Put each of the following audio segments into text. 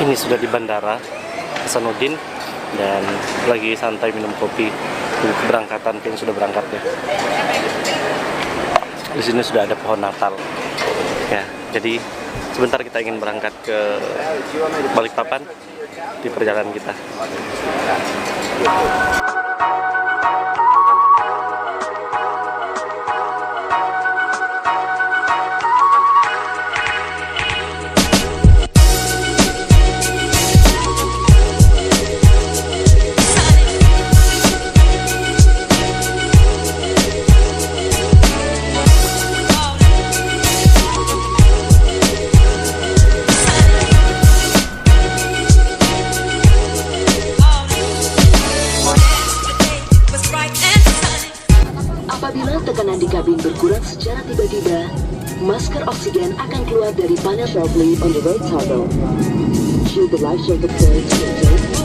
Ini sudah di Bandara Hasanuddin dan lagi santai minum kopi. Keberangkatan yang sudah berangkat ya. Di sini sudah ada pohon Natal. Ya, jadi sebentar kita ingin berangkat ke Balikpapan di perjalanan kita. Apabila tekanan di kabin berkurang secara tiba-tiba, masker oksigen akan keluar dari panel sharply on the right toggle. Should the life jacket fail to maintain,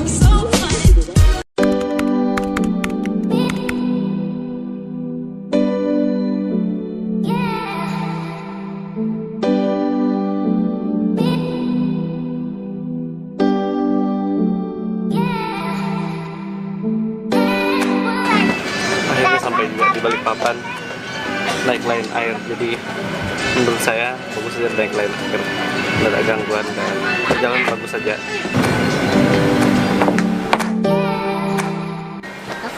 Akhirnya sampai juga di Balikpapan, naik Lion Air. Jadi menurut saya bagus saja naik Lion Air, tidak ada gangguan dan perjalanan bagus saja.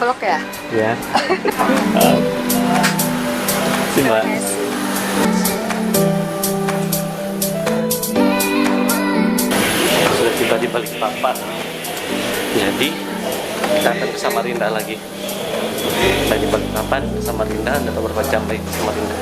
Vlog ya? Ya. Sih Mbak. Sudah tiba di Balikpapan. Jadi kita akan ke Samarinda lagi. Dari Balikpapan ke Samarinda, ada beberapa jam lagi ke Samarinda.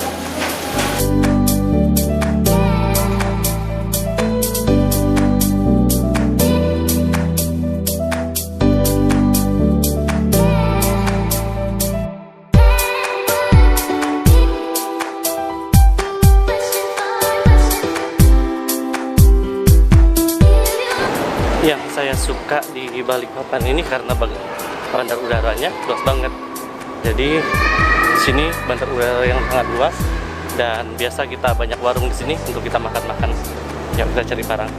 Yang saya suka di Balikpapan ini karena bandar udaranya luas banget. Jadi sini bandar udara yang sangat luas dan biasa kita banyak warung di sini untuk kita makan-makan. Ya, kita cari barang.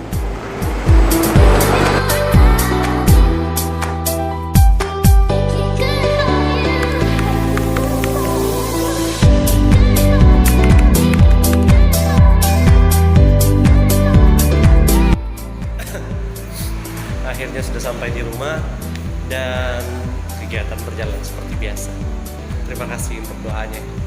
Akhirnya sudah sampai di rumah dan kegiatan berjalan seperti biasa. Terima kasih untuk doanya.